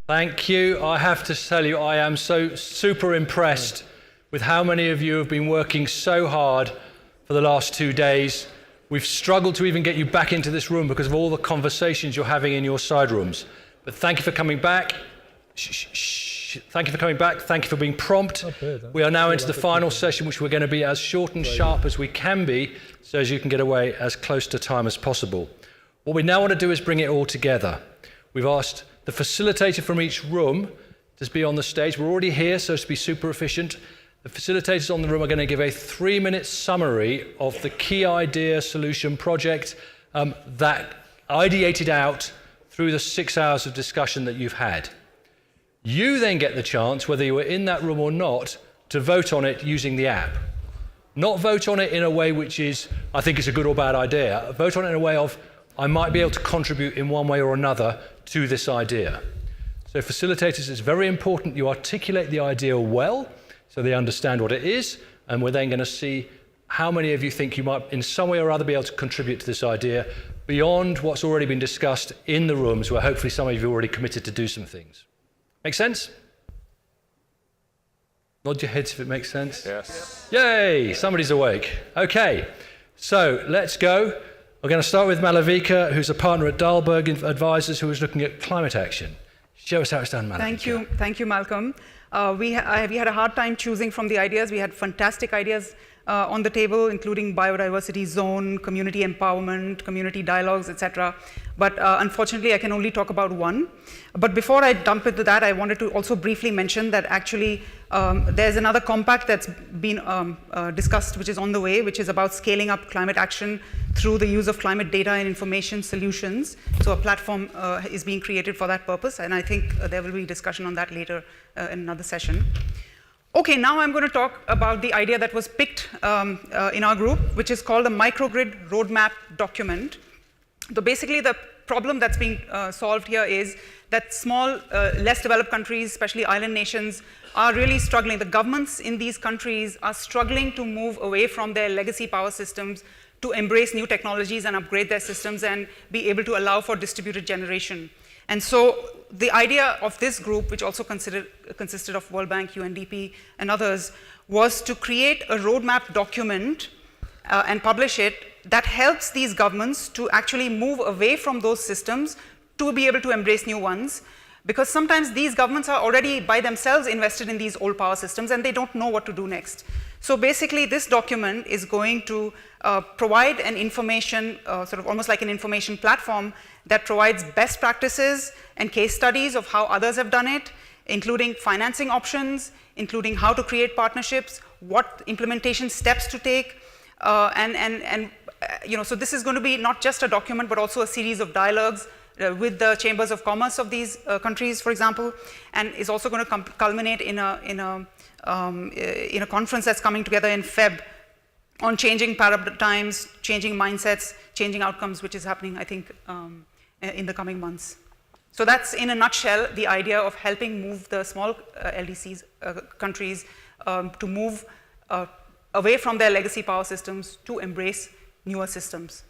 Thank you. I have to tell you, I am so super impressed with how many of you have been working so hard for the last 2 days. We've struggled to even get you back into this room because of all the conversations you're having in your side rooms. But thank you for coming back. Thank you for coming back. Thank you for being prompt. We are now into the final session, which we're going to be as short and sharp as we can be, so as you can get away as close to time as possible. What we now want to do is bring it all together. We've asked the facilitator from each room to be on the stage. We're already here, so as to be super efficient. The facilitators on the room are going to give a 3-minute summary of the key idea solution project that ideated out through the 6 hours of discussion that you've had. You then get the chance, whether you were in that room or not, to vote on it using the app. Not vote on it in a way which is, I think it's a good or bad idea. Vote on it in a way of, I might be able to contribute in one way or another to this idea. So facilitators, it's very important you articulate the idea well, so they understand what it is, and we're then going to see how many of you think you might in some way or other be able to contribute to this idea beyond what's already been discussed in the rooms, where hopefully some of you have already committed to do some things. Make sense? Nod your heads if it makes sense. Yes. Yay, somebody's awake. Okay, so let's go. We're going to start with Malavika, who's a partner at Dalberg Advisors, who is looking at climate action. Show us how it's done, Malavika. Thank you, Malcolm. We had a hard time choosing from the ideas. We had fantastic ideas on the table, including biodiversity zone, community empowerment, community dialogues, etc. But unfortunately, I can only talk about one. But before I dump into that, I wanted to also briefly mention that actually there's another compact that's been discussed, which is on the way, which is about scaling up climate action through the use of climate data and information solutions. So a platform is being created for that purpose, and I think there will be discussion on that later in another session. Okay, now I'm going to talk about the idea that was picked in our group, which is called a microgrid roadmap document. So basically, the problem that's being solved here is that small, less developed countries, especially island nations, are really struggling. The governments in these countries are struggling to move away from their legacy power systems to embrace new technologies and upgrade their systems and be able to allow for distributed generation. And so the idea of this group, which also consisted of World Bank, UNDP, and others, was to create a roadmap document and publish it that helps these governments to actually move away from those systems to be able to embrace new ones. Because sometimes these governments are already by themselves invested in these old power systems and they don't know what to do next. So basically, this document is going to provide an information, sort of almost like an information platform that provides best practices and case studies of how others have done it, including financing options, including how to create partnerships, what implementation steps to take, so this is going to be not just a document, but also a series of dialogues with the chambers of commerce of these countries, for example, and is also going to culminate in a conference that's coming together in Feb on changing paradigms, changing mindsets, changing outcomes, which is happening, I think, in the coming months. So that's, in a nutshell, the idea of helping move the small LDCs countries to move away from their legacy power systems to embrace newer systems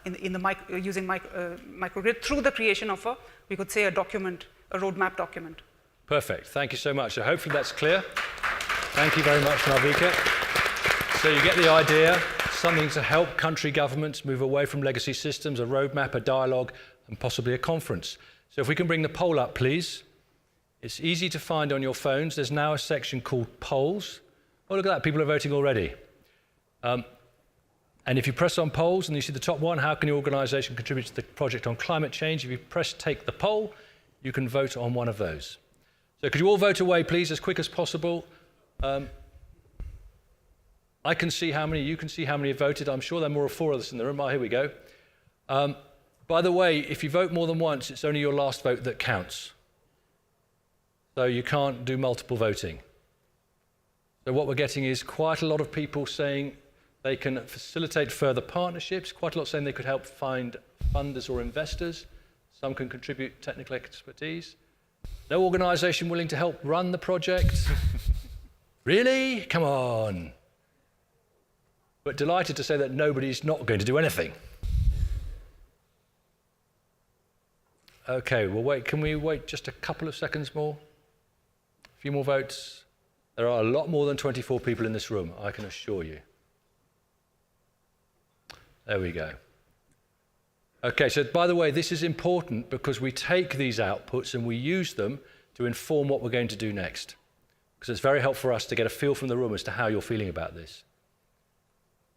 using microgrid through the creation of we could say, a document, a roadmap document. Perfect. Thank you so much. So hopefully that's clear. Thank you very much, Malavika. So you get the idea, something to help country governments move away from legacy systems, a roadmap, a dialogue, and possibly a conference. So if we can bring the poll up, please. It's easy to find on your phones. There's now a section called polls. Oh, look at that. People are voting already. And if you press on polls and you see the top one, how can your organization contribute to the project on climate change? If you press take the poll, you can vote on one of those. So could you all vote away, please, as quick as possible? I can see how many, you can see how many have voted. I'm sure there are more than 4 of us in the room. Oh, here we go. By the way, if you vote more than once, it's only your last vote that counts. So you can't do multiple voting. So what we're getting is quite a lot of people saying they can facilitate further partnerships, quite a lot saying they could help find funders or investors. Some can contribute technical expertise. No organization willing to help run the project. Really? Come on. But delighted to say that nobody's not going to do anything. Okay, well, wait, can we wait just a couple of seconds more? A few more votes? There are a lot more than 24 people in this room, I can assure you. There we go. Okay, so by the way, this is important because we take these outputs and we use them to inform what we're going to do next. Because it's very helpful for us to get a feel from the room as to how you're feeling about this.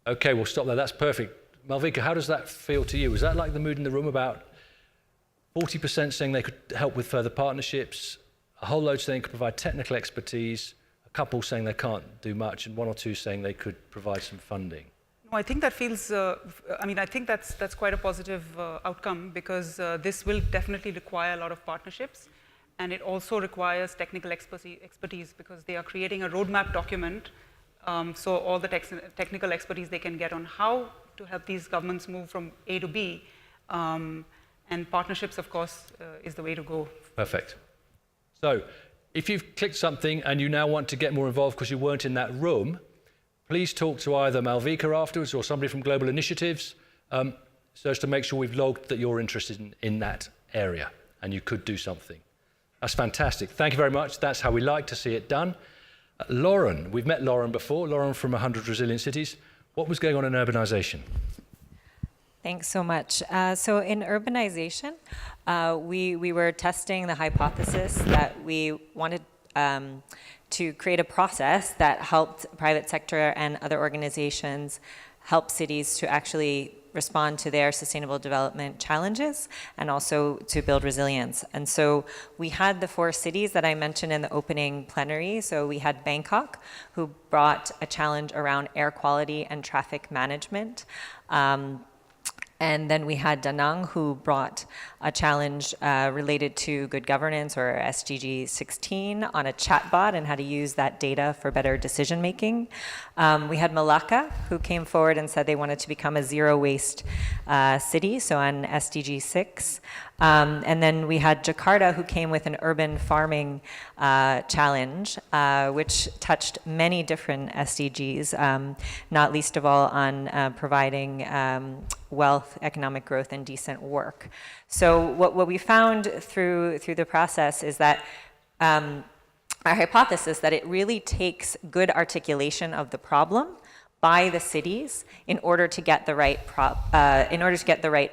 Okay, we'll stop there. That's perfect. Malavika, how does that feel to you? Was that like the mood in the room, about 40% saying they could help with further partnerships, a whole load saying they could provide technical expertise, a couple saying they can't do much, and one or two saying they could provide some funding? I think that feels, I think that's quite a positive outcome, because this will definitely require a lot of partnerships, and it also requires technical expertise because they are creating a roadmap document, so all the technical expertise they can get on how to help these governments move from A to B, and partnerships, of course, is the way to go. Perfect. So if you've clicked something and you now want to get more involved because you weren't in that room, please talk to either Malavika afterwards or somebody from Global Initiatives, so as to make sure we've logged that you're interested in that area and you could do something. That's fantastic. Thank you very much. That's how we like to see it done. Lauren, we've met Lauren before, Lauren from 100 Resilient Cities. What was going on in urbanization? Thanks so much. So in urbanization, we were testing the hypothesis that we wanted to create a process that helped private sector and other organizations help cities to actually respond to their sustainable development challenges and also to build resilience. And so we had the 4 cities that I mentioned in the opening plenary. So we had Bangkok, who brought a challenge around air quality and traffic management. And then we had Da Nang, who brought a challenge related to good governance, or SDG 16, on a chatbot and how to use that data for better decision making. We had Malacca, who came forward and said they wanted to become a zero waste city, so on SDG 6. And then we had Jakarta, who came with an urban farming challenge, which touched many different SDGs, not least of all on providing wealth, economic growth, and decent work. So what we found through the process is that our hypothesis that it really takes good articulation of the problem by the cities in order to get the right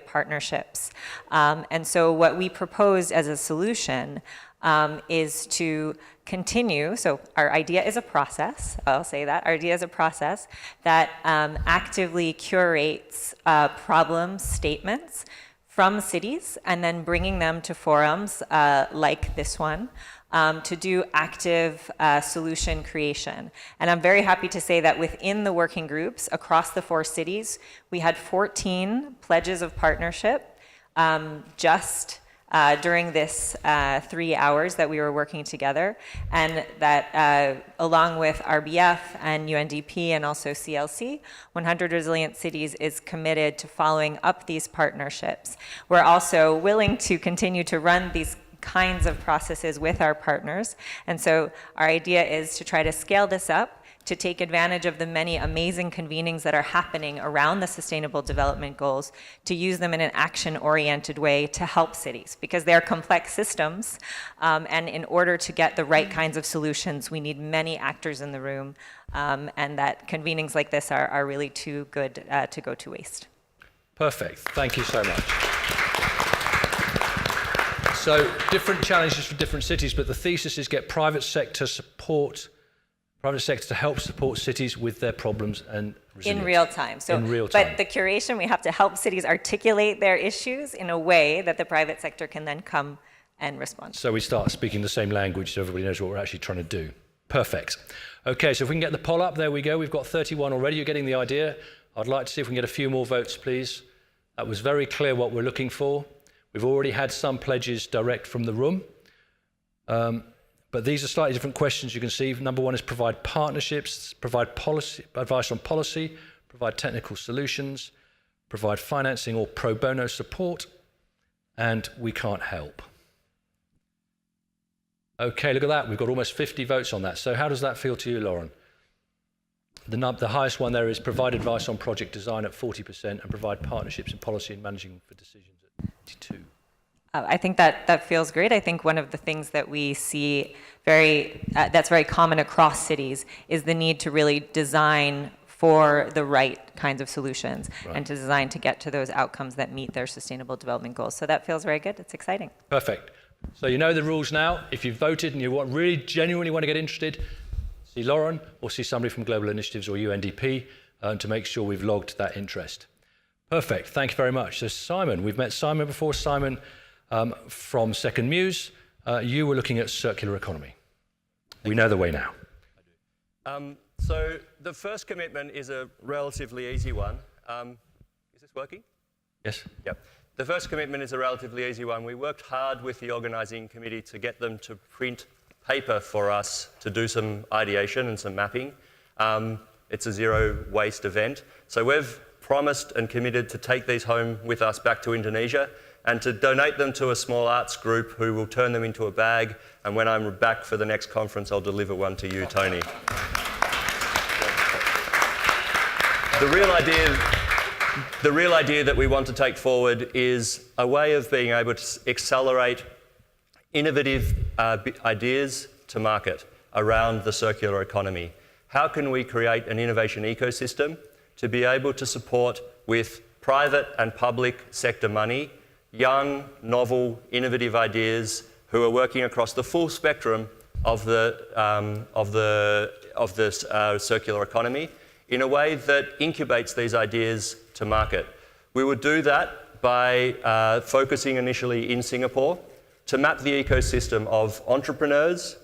partnerships. And so what we proposed as a solution is to continue. So our idea is a process. I'll say that our idea is a process that actively curates problem statements from cities and then bringing them to forums like this one. To do active solution creation. And I'm very happy to say that within the working groups across the 4 cities, we had 14 pledges of partnership just during this 3 hours that we were working together. And that along with RBF and UNDP and also CLC, 100 Resilient Cities is committed to following up these partnerships. We're also willing to continue to run these kinds of processes with our partners. And so our idea is to try to scale this up, to take advantage of the many amazing convenings that are happening around the Sustainable Development Goals, to use them in an action-oriented way to help cities, because they're complex systems, and in order to get the right kinds of solutions, we need many actors in the room, and that convenings like this are really too good to go to waste. Perfect. Thank you so much. So different challenges for different cities, but the thesis is get private sector to help support cities with their problems and resilience. In real time. So, in real time. But the curation, we have to help cities articulate their issues in a way that the private sector can then come and respond. So we start speaking the same language so everybody knows what we're actually trying to do. Perfect. Okay, so if we can get the poll up, there we go. We've got 31 already. You're getting the idea. I'd like to see if we can get a few more votes, please. That was very clear what we're looking for. We've already had some pledges direct from the room. But these are slightly different questions you can see. Number 1 is provide partnerships, provide policy, advice on policy, provide technical solutions, provide financing or pro bono support, and we can't help. Okay, look at that. We've got almost 50 votes on that. So how does that feel to you, Lauren? The highest one there is provide advice on project design at 40% and provide partnerships in policy and managing for decisions at 52%. I think that feels great. I think one of the things that we see that's very common across cities is the need to really design for the right kinds of solutions and to design to get to those outcomes that meet their sustainable development goals. So that feels very good. It's exciting. Perfect. So you know the rules now. If you've voted and you really genuinely want to get interested, see Lauren or see somebody from Global Initiatives or UNDP to make sure we've logged that interest. Perfect. Thank you very much. So Simon, we've met Simon before. Simon from SecondMuse. You were looking at circular economy. We know the way now. So the first commitment is a relatively easy one. Is this working? Yes. Yep. The first commitment is a relatively easy one. We worked hard with the organising committee to get them to print paper for us to do some ideation and some mapping. It's a zero waste event. So we've promised and committed to take these home with us back to Indonesia and to donate them to a small arts group who will turn them into a bag. And when I'm back for the next conference, I'll deliver one to you, Tony. The real idea that we want to take forward is a way of being able to accelerate innovative ideas to market around the circular economy. How can we create an innovation ecosystem to be able to support with private and public sector money, young, novel, innovative ideas who are working across the full spectrum of the circular economy in a way that incubates these ideas to market. We would do that by focusing initially in Singapore to map the ecosystem of entrepreneurs,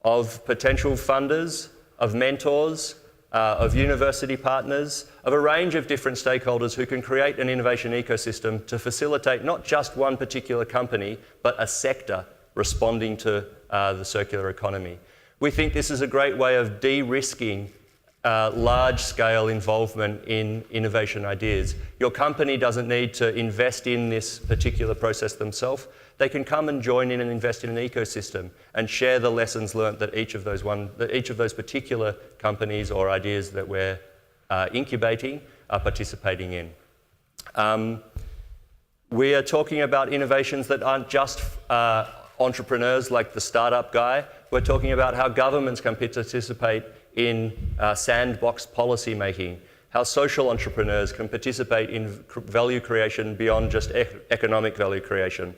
of potential funders, of mentors, of university partners, of a range of different stakeholders who can create an innovation ecosystem to facilitate not just one particular company, but a sector responding to the circular economy. We think this is a great way of de-risking large-scale involvement in innovation ideas. Your company doesn't need to invest in this particular process themselves. They can come and join in and invest in an ecosystem and share the lessons learnt that each of those particular companies or ideas that we're incubating are participating in. We are talking about innovations that aren't just entrepreneurs like the startup guy. We're talking about how governments can participate in sandbox policy making, how social entrepreneurs can participate in value creation beyond just economic value creation.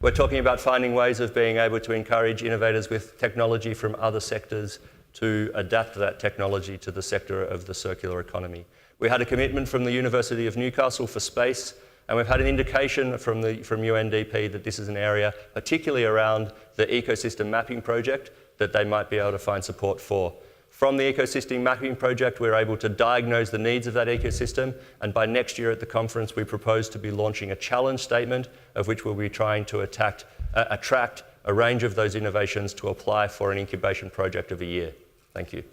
We're talking about finding ways of being able to encourage innovators with technology from other sectors to adapt that technology to the sector of the circular economy. We had a commitment from the University of Newcastle for space, and we've had an indication from UNDP that this is an area, particularly around the ecosystem mapping project, that they might be able to find support for. From the ecosystem mapping project, we're able to diagnose the needs of that ecosystem, and by next year at the conference, we propose to be launching a challenge statement of which we'll be trying to attract a range of those innovations to apply for an incubation project of a year. Thank you.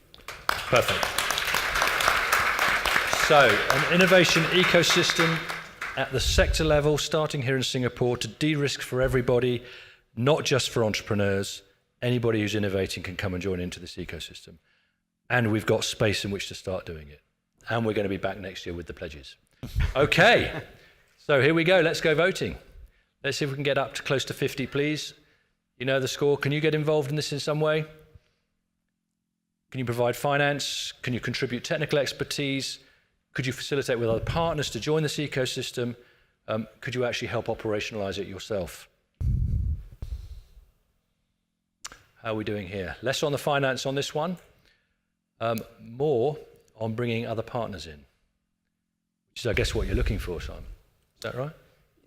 Perfect. So, an innovation ecosystem at the sector level, starting here in Singapore, to de-risk for everybody, not just for entrepreneurs. Anybody who's innovating can come and join into this ecosystem. And we've got space in which to start doing it. And we're going to be back next year with the pledges. Okay, so here we go. Let's go voting. Let's see if we can get up to close to 50, please. You know the score. Can you get involved in this in some way? Can you provide finance? Can you contribute technical expertise? Could you facilitate with other partners to join this ecosystem? Could you actually help operationalize it yourself? How are we doing here? Less on the finance on this one, more on bringing other partners in, which is, I guess, what you're looking for, Simon. Is that right?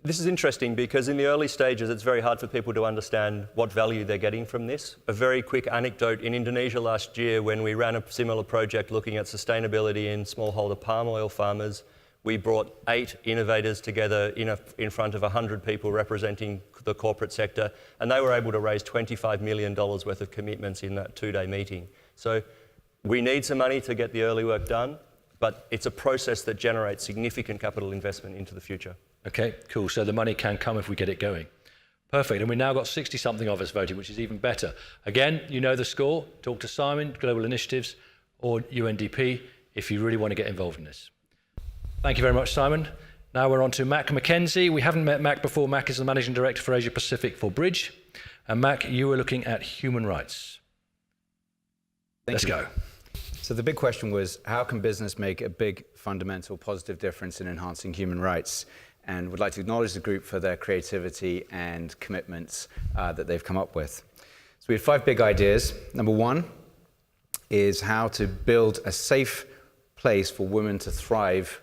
This is interesting because in the early stages, it's very hard for people to understand what value they're getting from this. A very quick anecdote, in Indonesia last year, when we ran a similar project looking at sustainability in smallholder palm oil farmers, we brought 8 innovators together in front of 100 people representing the corporate sector, and they were able to raise $25 million worth of commitments in that 2-day meeting. So we need some money to get the early work done, but it's a process that generates significant capital investment into the future. Okay, cool. So the money can come if we get it going. Perfect. And we've now got 60-something of us voting, which is even better. Again, you know the score. Talk to Simon, Global Initiatives, or UNDP if you really want to get involved in this. Thank you very much, Simon. Now we're on to Mac McKenzie. We haven't met Mac before. Mac is the Managing Director for Asia Pacific for Bridge. And Mac, you were looking at human rights. Let's go. So the big question was, how can business make a big, fundamental, positive difference in enhancing human rights? And would like to acknowledge the group for their creativity and commitments that they've come up with. So we had 5 big ideas. Number 1 is how to build a safe place for women to thrive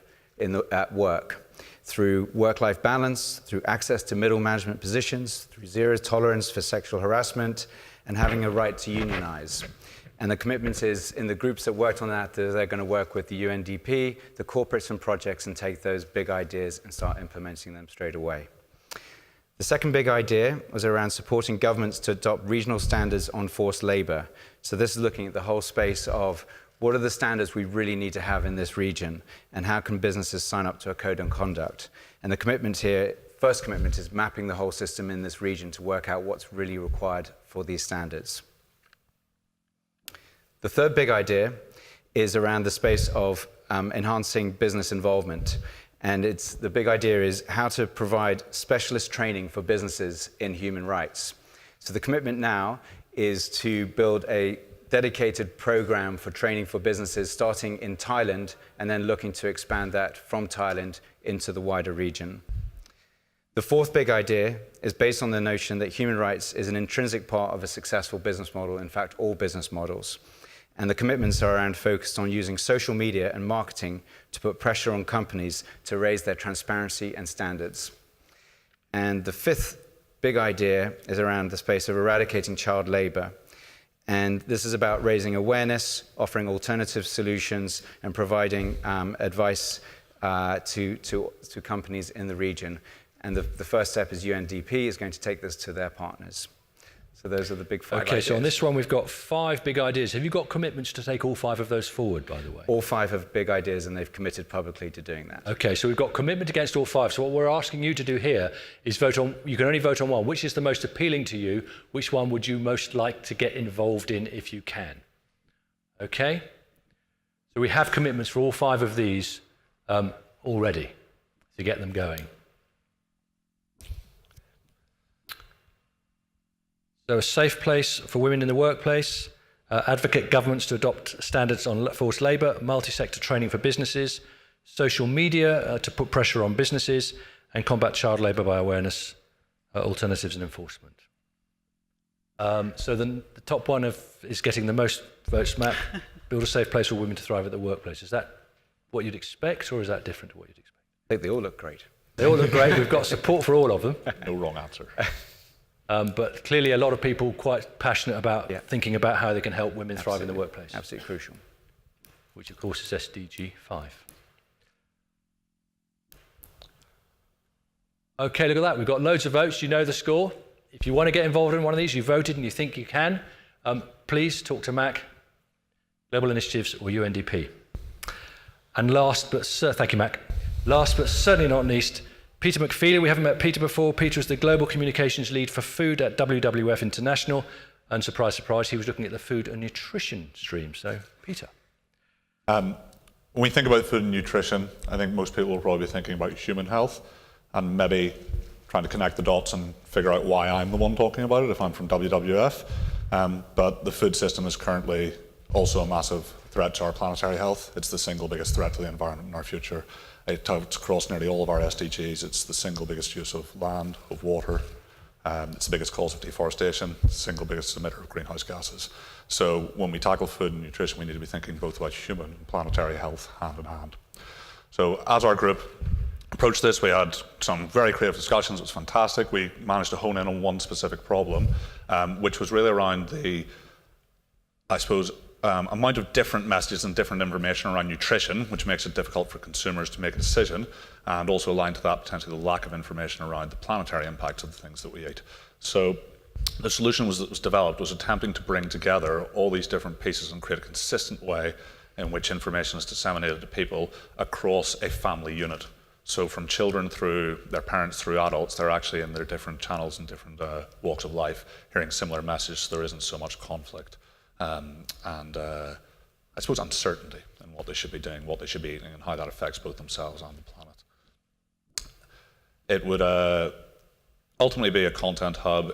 at work through work-life balance, through access to middle management positions, through zero tolerance for sexual harassment, and having a right to unionize. And the commitment is, in the groups that worked on that, they're going to work with the UNDP, the corporates and projects, and take those big ideas and start implementing them straight away. The second big idea was around supporting governments to adopt regional standards on forced labor. So this is looking at the whole space of what are the standards we really need to have in this region, and how can businesses sign up to a code of conduct? And the commitment here, first commitment, is mapping the whole system in this region to work out what's really required for these standards. The third big idea is around the space of enhancing business involvement. And the big idea is how to provide specialist training for businesses in human rights. So the commitment now is to build a dedicated program for training for businesses starting in Thailand and then looking to expand that from Thailand into the wider region. The fourth big idea is based on the notion that human rights is an intrinsic part of a successful business model, in fact, all business models. And the commitments are around focused on using social media and marketing to put pressure on companies to raise their transparency and standards. And the fifth big idea is around the space of eradicating child labor. And this is about raising awareness, offering alternative solutions, and providing advice to companies in the region. And the first step is UNDP is going to take this to their partners. So those are the big 5 ideas. Okay, so on this one we've got 5 big ideas. Have you got commitments to take all 5 of those forward, by the way? All 5 have big ideas, and they've committed publicly to doing that. Okay, so we've got commitment against all 5. So what we're asking you to do here is vote on, you can only vote on one. Which is the most appealing to you? Which one would you most like to get involved in if you can? Okay? So we have commitments for all 5 of these already to get them going. So a safe place for women in the workplace, advocate governments to adopt standards on forced labour, multi-sector training for businesses, social media to put pressure on businesses, and combat child labour by awareness, alternatives and enforcement. So the top one is getting the most votes, Mac. Build a safe place for women to thrive at the workplace. Is that what you'd expect, or is that different to what you'd expect? I think they all look great. They all look great. We've got support for all of them. No wrong answer. But clearly a lot of people quite passionate about thinking about how they can help women thrive in the workplace. Absolutely crucial. Which of course is SDG 5. Okay, look at that. We've got loads of votes. You know the score. If you want to get involved in one of these, you voted and you think you can, please talk to MAC, Global Initiatives or UNDP. And thank you, Mac. Last but certainly not least, Peter McFeely. We haven't met Peter before. Peter is the Global Communications Lead for Food at WWF International. And surprise, surprise, he was looking at the food and nutrition stream. So, Peter. When we think about food and nutrition, I think most people will probably be thinking about human health and maybe trying to connect the dots and figure out why I'm the one talking about it if I'm from WWF. But the food system is currently also a massive threat to our planetary health. It's the single biggest threat to the environment in our future. It's across nearly all of our SDGs. It's the single biggest use of land, of water. It's the biggest cause of deforestation, the single biggest emitter of greenhouse gases. So when we tackle food and nutrition, we need to be thinking both about human and planetary health hand in hand. So as our group approached this, we had some very creative discussions. It was fantastic. We managed to hone in on one specific problem, which was really around the, I suppose, amount of different messages and different information around nutrition, which makes it difficult for consumers to make a decision, and also aligned to that potentially the lack of information around the planetary impacts of the things that we eat. So the solution that was developed was attempting to bring together all these different pieces and create a consistent way in which information is disseminated to people across a family unit. So from children through their parents through adults, they're actually in their different channels and different walks of life, hearing similar messages, so there isn't so much conflict. And I suppose uncertainty in what they should be doing, what they should be eating, and how that affects both themselves and the planet. It would ultimately be a content hub.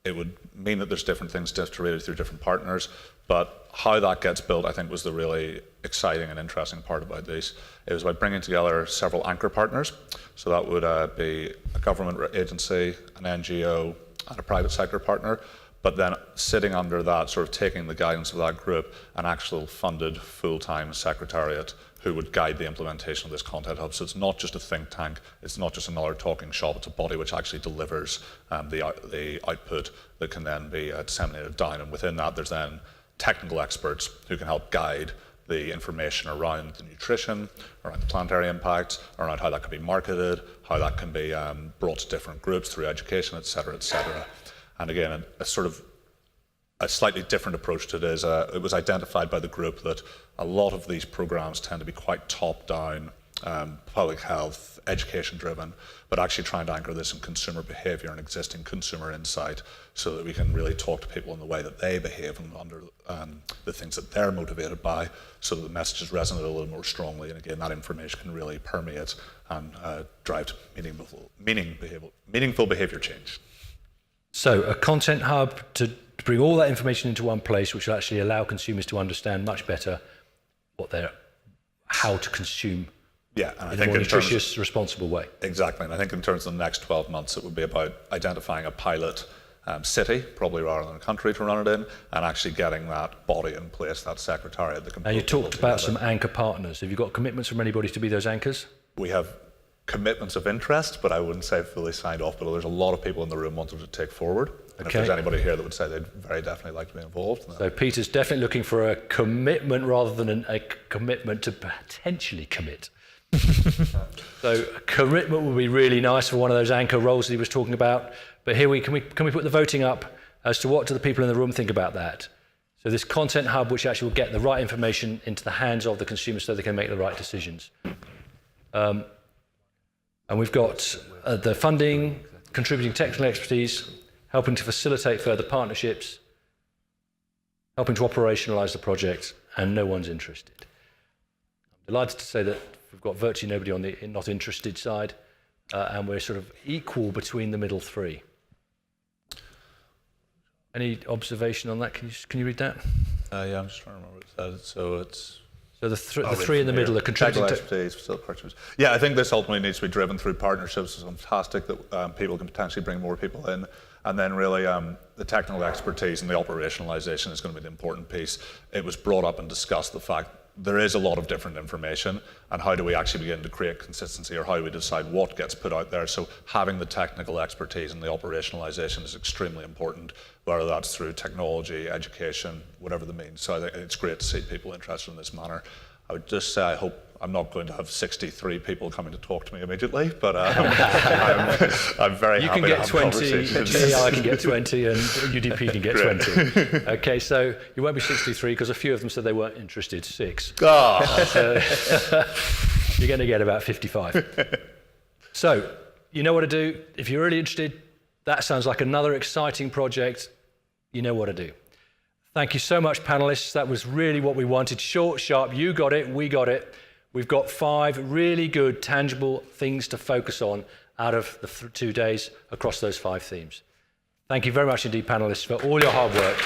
It would mean that there's different things distributed through different partners, but how that gets built, I think, was the really exciting and interesting part about this. It was by bringing together several anchor partners. So that would be a government agency, an NGO, and a private sector partner, but then sitting under that, sort of taking the guidance of that group, an actual funded full-time secretariat who would guide the implementation of this content hub. So it's not just a think tank, it's not just another talking shop, it's a body which actually delivers the output that can then be disseminated down. And within that, there's then technical experts who can help guide the information around the nutrition, around the planetary impacts, around how that can be marketed, how that can be brought to different groups through education, et cetera, et cetera. And again, a sort of a slightly different approach to it is it was identified by the group that a lot of these programs tend to be quite top-down, public health, education-driven, but actually trying to anchor this in consumer behaviour and existing consumer insight so that we can really talk to people in the way that they behave and under the things that they're motivated by, so that the messages resonate a little more strongly. And again, that information can really permeate and drive to meaningful behaviour change. So a content hub to bring all that information into one place, which will actually allow consumers to understand much better how to consume and I in think a more nutritious, responsible way. Exactly, and I think in terms of the next 12 months, it would be about identifying a pilot city, probably rather than a country to run it in, and actually getting that body in place, that secretariat that can. Now you talked about some anchor partners. Have you got commitments from anybody to be those anchors? We have commitments of interest, but I wouldn't say fully signed off, but there's a lot of people in the room wanting to take forward. And if there's anybody here that would say they'd very definitely like to be involved. So Peter's definitely looking for a commitment rather than a commitment to potentially commit. So a commitment would be really nice for one of those anchor roles that he was talking about. But here can we put the voting up as to what do the people in the room think about that? So this content hub, which actually will get the right information into the hands of the consumer so they can make the right decisions. And we've got the funding, contributing technical expertise, helping to facilitate further partnerships, helping to operationalise the project, and no one's interested. I'm delighted to say that we've got virtually nobody on the not interested side, and we're sort of equal between the middle three. Any observation on that? Can you read that? Yeah, I'm just trying to remember what it said. So it's... So the three in the middle are contributing to... expertise, facility partnerships. Yeah, I think this ultimately needs to be driven through partnerships. It's fantastic that people can potentially bring more people in. And then really the technical expertise and the operationalization is going to be the important piece. It was brought up and discussed the fact there is a lot of different information, and how do we actually begin to create consistency, or how do we decide what gets put out there? So having the technical expertise and the operationalization is extremely important, whether that's through technology, education, whatever the means. So I think it's great to see people interested in this manner. I would just say I hope I'm not going to have 63 people coming to talk to me immediately, but I'm very happy to have conversations. You can get 20, AI can get 20, and UDP can get 20. Okay, so you won't be 63 because a few of them said they weren't interested, 6. So you're going to get about 55. So you know what to do. If you're really interested, that sounds like another exciting project. You know what to do. Thank you so much, panelists. That was really what we wanted. Short, sharp, you got it, we got it. We've got 5 really good, tangible things to focus on out of the 2 days across those 5 themes. Thank you very much indeed, panelists, for all your hard work.